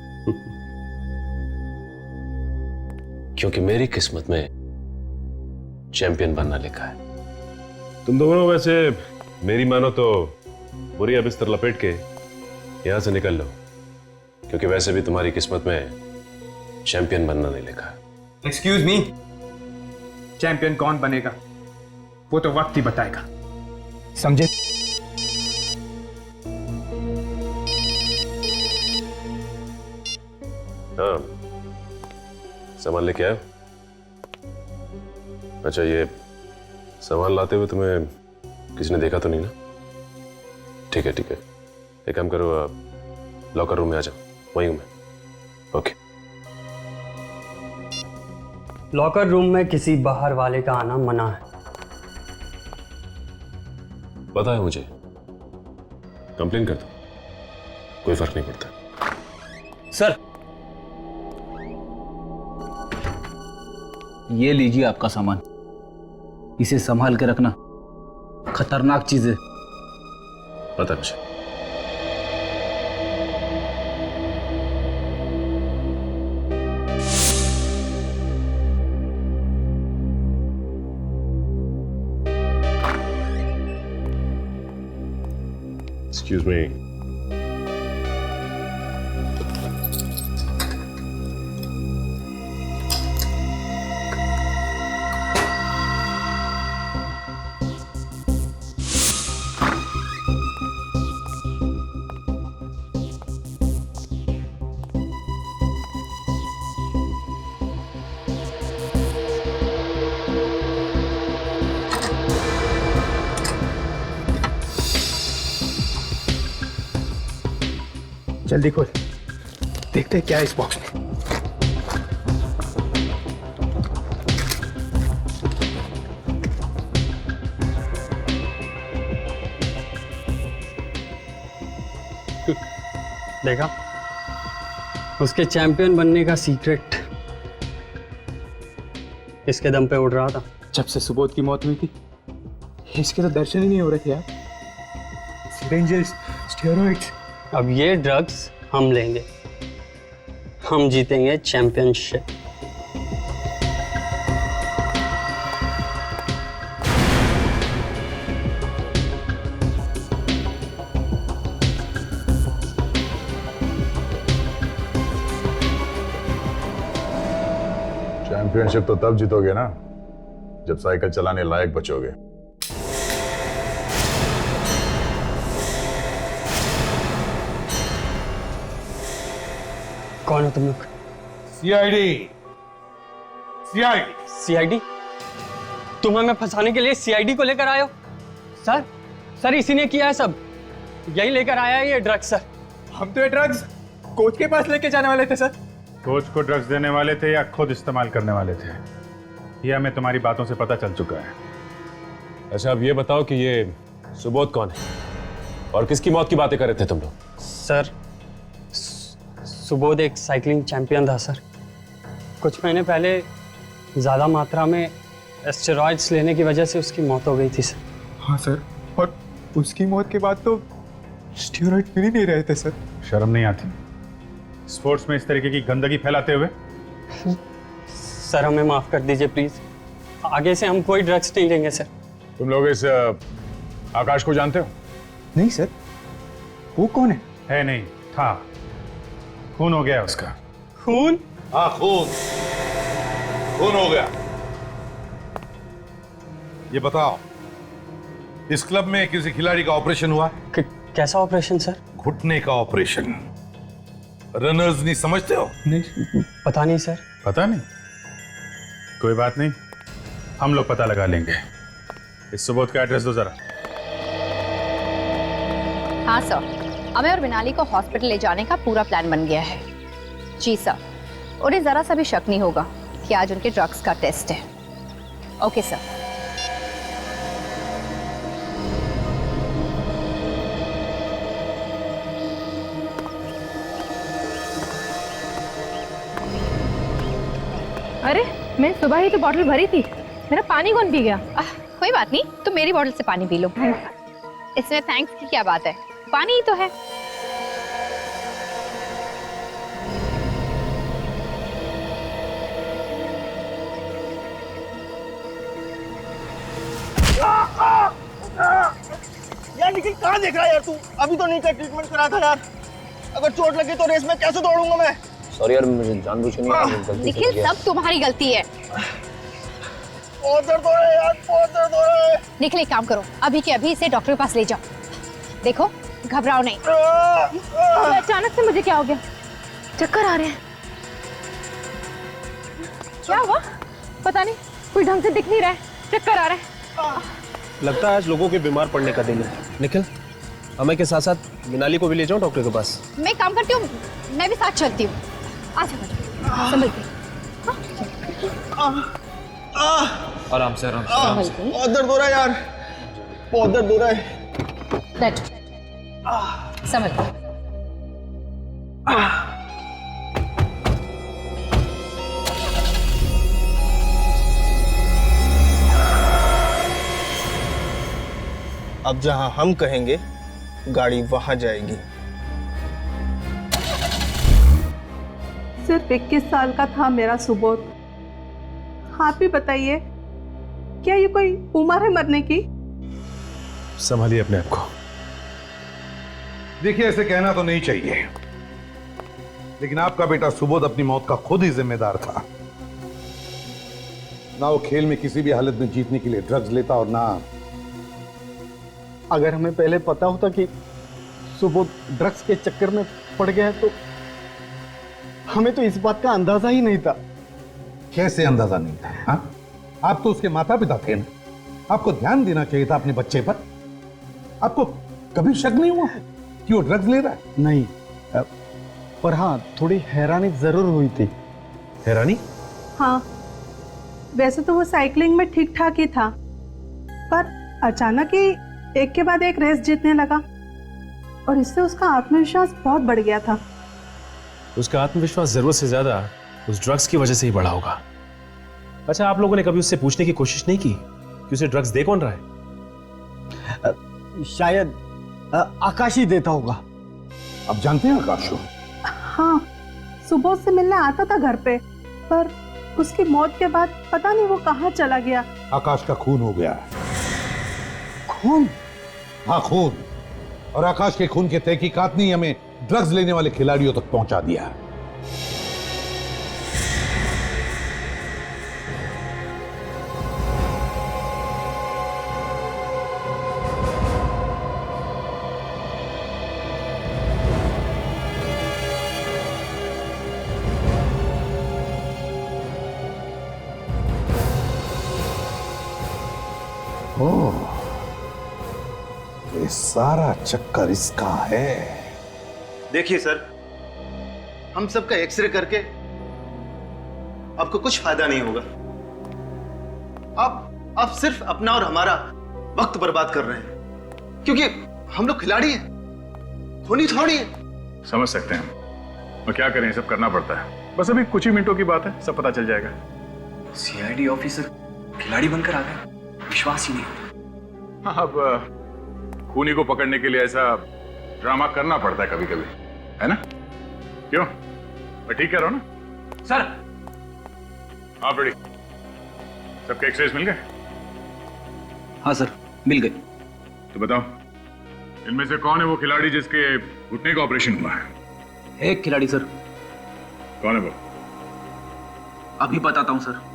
क्योंकि मेरी किस्मत में चैंपियन बनना लिखा है। तुम दोनों वैसे मेरी मानो तो बुरी बिस्तर लपेट के यहां से निकल लो, क्योंकि वैसे भी तुम्हारी किस्मत में चैंपियन बनना नहीं लिखा है। एक्सक्यूज मी, चैंपियन कौन बनेगा वो तो वक्त ही बताएगा, समझे? हाँ, सामान लेके आए? अच्छा, ये सामान लाते हुए तुम्हें किसी ने देखा तो नहीं ना? ठीक है ठीक है, एक काम करो, लॉकर रूम में आ जाओ, वहीं हूं मैं। ओके। लॉकर रूम में किसी बाहर वाले का आना मना है। पता है मुझे, कंप्लेन कर दो, कोई फर्क नहीं पड़ता। सर ये लीजिए आपका सामान, इसे संभाल के रखना, खतरनाक चीज है। पता है मुझे। Excuse me. जल्दी खोल, देखते हैं क्या है इस बॉक्स में। देखा, उसके चैंपियन बनने का सीक्रेट इसके दम पे उड़ रहा था। जब से सुबोध की मौत हुई थी, इसके तो दर्शन ही नहीं हो रहे थे यार। Syringes, steroids. अब ये ड्रग्स हम लेंगे, हम जीतेंगे चैंपियनशिप। चैंपियनशिप तो तब जीतोगे ना जब साइकिल चलाने लायक बचोगे। कौन हो तुम लोग? सीआईडी। सीआईडी। सीआईडी? तुम हमें फंसाने के लिए सीआईडी को लेकर आए हो? सर, सर इसी ने किया है सब, यही लेकर आया है ये ड्रग्स। सर हम तो ये ड्रग्स कोच के पास लेके जाने वाले थे सर। कोच को ड्रग्स देने वाले थे या खुद इस्तेमाल करने वाले थे? ये हमें तुम्हारी बातों से पता चल चुका है। अच्छा अब ये बताओ कि ये सुबोध कौन है और किसकी मौत की बातें कर रहे थे तुम लोग? सर सुबोध एक साइकिलिंग चैंपियन था सर। कुछ महीने पहले ज़्यादा मात्रा में एस्टेरॉइड्स लेने की वजह से उसकी मौत हो गई थी सर। हाँ सर, और उसकी मौत के बाद तो स्टेरॉइड मिल ही नहीं रहे थे सर। शर्म नहीं आती स्पोर्ट्स में इस तरीके की गंदगी फैलाते हुए? सर हमें माफ़ कर दीजिए प्लीज़, आगे से हम कोई ड्रग्स नहीं लेंगे सर। तुम लोग इस आकाश को जानते हो? नहीं सर, वो कौन है? है नहीं, था। खून हो गया उसका। खून? हाँ खून हो गया। ये बताओ, इस क्लब में किसी खिलाड़ी का ऑपरेशन हुआ? कैसा ऑपरेशन सर? घुटने का ऑपरेशन। रनर्स नहीं समझते हो? नहीं, पता नहीं सर। पता नहीं? कोई बात नहीं, हम लोग पता लगा लेंगे। इस सुबोध का एड्रेस दो जरा। हाँ सर, हमें और मिनाली को हॉस्पिटल ले जाने का पूरा प्लान बन गया है। जी सर, उन्हें जरा सा भी शक नहीं होगा कि आज उनके ड्रग्स का टेस्ट है। Okay sir. अरे मैं सुबह ही तो बॉटल भरी थी, मेरा पानी कौन पी गया? कोई बात नहीं, तुम मेरी बोतल से पानी पी लो। इसमें थैंक्स की क्या बात है, पानी ही तो है। यार निखिल कहाँ देख रहा है यार तू? अभी तो नहीं का ट्रीटमेंट करा था यार। अगर चोट लगी तो रेस में कैसे दौड़ूंगा मैं? सॉरी यार, मुझे जानबूझ के नहीं। निखिल सब तुम्हारी गलती है। बहुत दर्द हो रहा है यार, बहुत दर्द हो रहा है। निखिल एक काम करो, अभी के अभी इसे डॉक्टर के पास ले जाओ। देखो घबराओ नहीं। अचानक से मुझे क्या हो गया? चक्कर आ रहे हैं। क्या हुआ? पता नहीं, कोई ढंग से दिख नहीं रहा है, चक्कर आ रहा है। लगता है आज लोगों के बीमार पड़ने का दिन है। निखिल, हमें के साथ साथ मिनाली को भी ले जाओ डॉक्टर के पास। मैं काम करती हूँ, मैं भी साथ चलती हूँ। आजा संभल के। आराम से आराम से। बहुत दर्द हो रहा है यार, बहुत दर्द हो रहा है। बैठ, संभल के। अब जहां हम कहेंगे गाड़ी वहां जाएगी। सिर्फ 21 साल का था मेरा सुबोध। आप ही बताइए, क्या ये कोई उम्र है मरने की? संभालिए अपने आप को। देखिए ऐसे कहना तो नहीं चाहिए, लेकिन आपका बेटा सुबोध अपनी मौत का खुद ही जिम्मेदार था। ना वो खेल में किसी भी हालत में जीतने के लिए ड्रग्स लेता और ना। अगर हमें पहले पता होता कि सुबोध ड्रग्स के चक्कर में पड़ गया है तो हमें तो इस बात का अंदाजा ही नहीं था। कैसे अंदाजा नहीं था? हाँ? आप तो उसके माता पिता थे ना, आपको ध्यान देना चाहिए था अपने बच्चे पर। आपको कभी शक नहीं हुआ कि वो ड्रग्स ले रहा है? नहीं, पर हाँ थोड़ी हैरानी जरूर हुई थी। हैरानी? हाँ, वैसे तो वो साइकिलिंग में ठीक ठाक ही था, पर अचानक ही एक के बाद एक रेस जीतने लगा और इससे उसका आत्मविश्वास बहुत बढ़ गया था। उसका आत्मविश्वास जरूरत से ज्यादा उस ड्रग्स की वजह से ही बढ़ा होगा। अच्छा, आप लोगों ने कभी उससे पूछने की कोशिश नहीं की कि उसे ड्रग्स दे कौन रहा है? शायद आकाश ही देता होगा। आप जानते हैं आकाश को? हाँ, सुबह से मिलने आता था घर पे, पर उसकी मौत के बाद पता नहीं वो कहाँ चला गया। आकाश का खून हो गया। खून? हाँ खून। और आकाश के खून के तहकीकात ने हमें ड्रग्स लेने वाले खिलाड़ियों तक पहुंचा दिया। ओह, ये सारा चक्कर इसका है। देखिए सर, हम सबका एक्सरे करके आपको कुछ फायदा नहीं होगा। आप सिर्फ अपना और हमारा वक्त बर्बाद कर रहे हैं, क्योंकि हम लोग खिलाड़ी हैं, खूनी थोड़ी है। समझ सकते हैं हम, और क्या करें, सब करना पड़ता है। बस अभी कुछ ही मिनटों की बात है, सब पता चल जाएगा। सीआईडी ऑफिसर खिलाड़ी बनकर आ गए, विश्वास ही नहीं होता। हाँ, अब खूनी को पकड़ने के लिए ऐसा ड्रामा करना पड़ता है कभी कभी, है ना? क्यों, मैं ठीक कह रहा हूं ना? सर आप रेडी? सबके एक्सरेज मिल गए? हाँ सर, मिल गए। तो बताओ, इनमें से कौन है वो खिलाड़ी जिसके घुटने का ऑपरेशन हुआ है? एक खिलाड़ी सर। कौन है वो? अभी बताता हूं सर।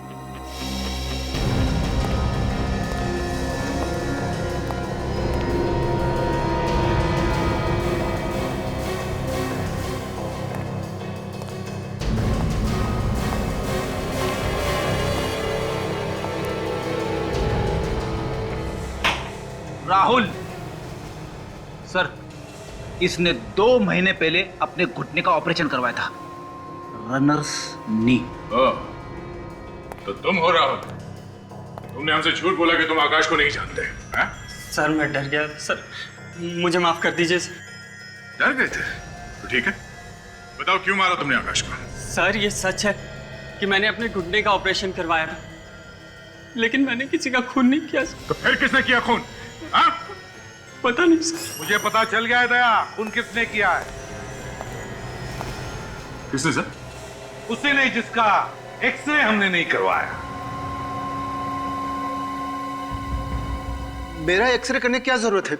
राहुल सर, इसने 2 महीने पहले अपने घुटने का ऑपरेशन करवाया था, रनर्स नी। तो तुम हो राहुल? तुमने हमसे झूठ बोला कि तुम आकाश को नहीं जानते हैं? सर मैं डर गया सर, मुझे माफ कर दीजिए सर। डर गए थे? तो ठीक है, बताओ क्यों मारा तुमने आकाश को? सर ये सच है कि मैंने अपने घुटने का ऑपरेशन करवाया था, लेकिन मैंने किसी का खून नहीं किया सर। तो फिर किसने किया खून? हाँ? पता नहीं सर। मुझे पता चल गया है दया, खून किसने किया है। किसने सर? उसे नहीं जिसका एक्सरे हमने नहीं करवाया। मेरा एक्सरे करने की क्या जरूरत है?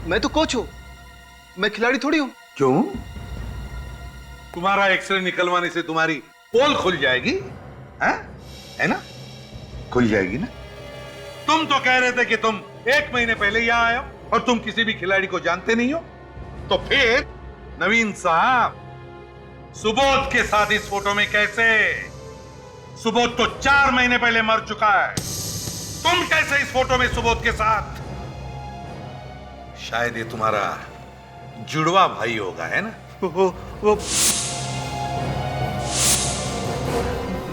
मैं तो कोच हूं, मैं खिलाड़ी थोड़ी हूं। क्यों? तुम्हारा एक्सरे निकलवाने से तुम्हारी पोल खुल जाएगी, है ना? खुल जाएगी ना? तुम तो कह रहे थे कि तुम 1 महीने पहले यहां आए हो और तुम किसी भी खिलाड़ी को जानते नहीं हो। तो फिर नवीन साहब, सुबोध के साथ इस फोटो में कैसे? सुबोध तो 4 महीने पहले मर चुका है, तुम कैसे इस फोटो में सुबोध के साथ? शायद ये तुम्हारा जुड़वा भाई होगा, है ना? वो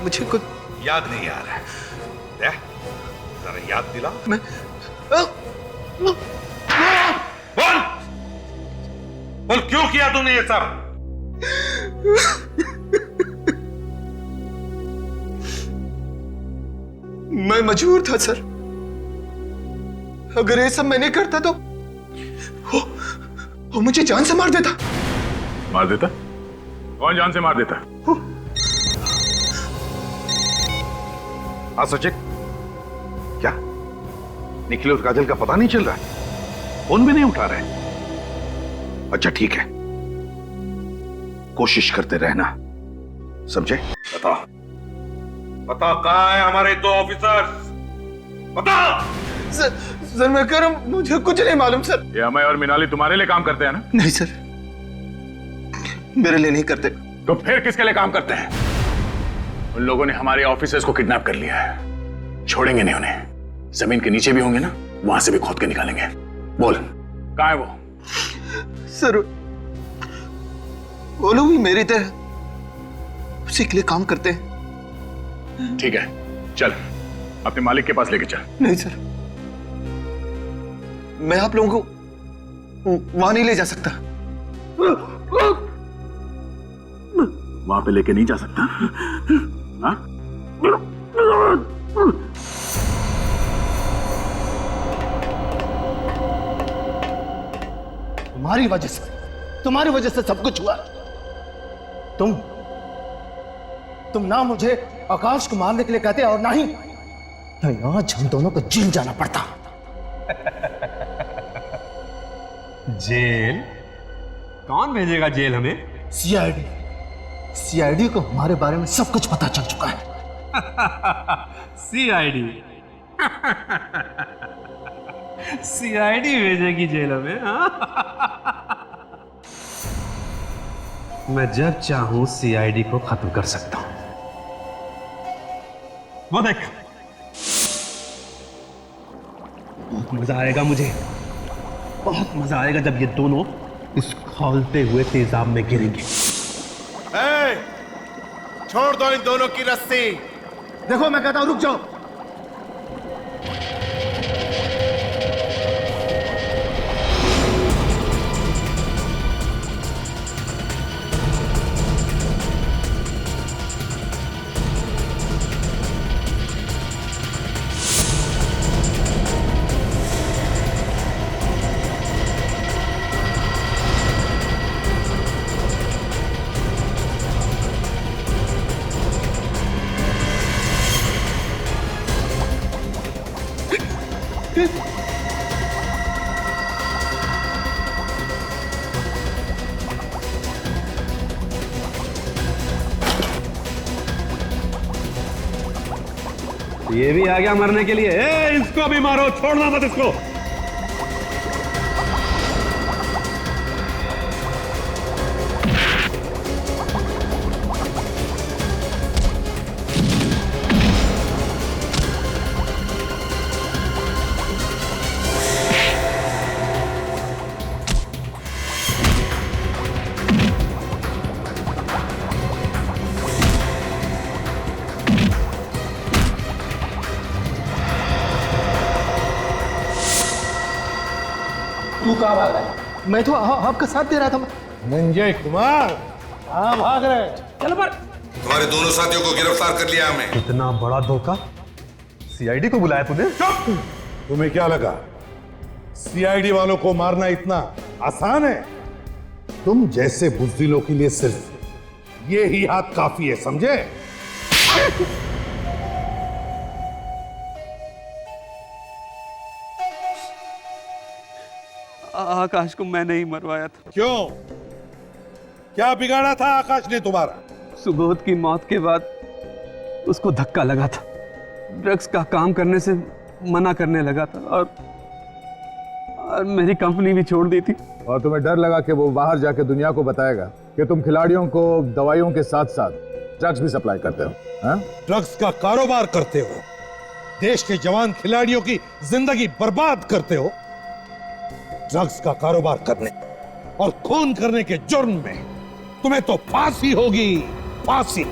मुझे कुछ याद नहीं आ रहा है। जरा याद दिला। मैं बोल बोल, क्यों किया तूने ये सब? मैं मजबूर था सर, अगर ये सब मैं नहीं करता तो वो मुझे जान से मार देता। मार देता? कौन जान से मार देता? हाँ सचिन, क्या निखिल और काजल का पता नहीं चल रहा है? फोन भी नहीं उठा रहे? अच्छा ठीक है, कोशिश करते रहना, समझे? बताओ बताओ, कहाँ है हमारे 2 ऑफिसर्स? बताओ। सर मैं कह रहा हूं, मुझे कुछ नहीं मालूम सर। ये अमय और मिनाली तुम्हारे लिए काम करते हैं ना? नहीं सर, मेरे लिए नहीं करते। तो फिर किसके लिए काम करते हैं? उन लोगों ने हमारे ऑफिसर्स को किडनैप कर लिया है, छोड़ेंगे नहीं उन्हें। जमीन के नीचे भी होंगे ना, वहां से भी खोद के निकालेंगे। बोल, कहाँ है वो? सर वो लोग भी मेरी तरह उसी के लिए काम करते हैं। ठीक है, चल अपने मालिक के पास लेके चल। नहीं सर, मैं आप लोगों को वहां नहीं ले जा सकता। वहां पे लेके नहीं जा सकता? हाँ? तुम्हारी वजह से सब कुछ हुआ। तुम ना मुझे आकाश को मारने के लिए कहते और ना ही आज हम दोनों को जेल जाना पड़ता। जेल? कौन भेजेगा जेल हमें? सीआईडी को हमारे बारे में सब कुछ पता चल चुका है। सीआईडी? सीआईडी भेजेगी जेल हमें? मैं जब चाहूं सीआईडी को खत्म कर सकता हूं। वो देख, बहुत मजा आएगा मुझे, बहुत मजा आएगा जब ये दोनों इस खौलते हुए तेजाब में गिरेंगे। छोड़ दो इन दोनों की रस्सी। देखो मैं कहता हूं रुक जाओ, ये भी आ गया मरने के लिए। इसको भी मारो, छोड़ना मत इसको। तू कहाँ भागा? मैं तो आपका साथ दे रहा था। संजय कुमार कहाँ भाग रहे? चलो पर तुम्हारे दोनों साथियों को गिरफ्तार कर लिया हमें। इतना बड़ा धोखा। सीआईडी को बुलाया तूने? तुम्हें क्या लगा सीआईडी वालों को मारना इतना आसान है? तुम जैसे बुज़दिलों के लिए सिर्फ ये ही हाथ काफी है, समझे? आकाश को मैं नहीं मरवाया था। क्यों? क्या बिगाड़ा था आकाश ने तुम्हारा? सुबोध की मौत के बाद उसको धक्का लगा था। ड्रग्स का काम करने से मना करने लगा था और मेरी कंपनी भी छोड़ दी थी। और तुम्हें डर लगा कि वो बाहर जाके दुनिया को बताएगा कि तुम खिलाड़ियों को दवाइयों के साथ साथ ड्रग्स भी सप्लाई करते हो? हाँ? ड्रग्स का कारोबार करते हो, देश के जवान खिलाड़ियों की जिंदगी बर्बाद करते हो। ड्रग्स का कारोबार करने और खून करने के जुर्म में तुम्हें तो फांसी होगी, फांसी।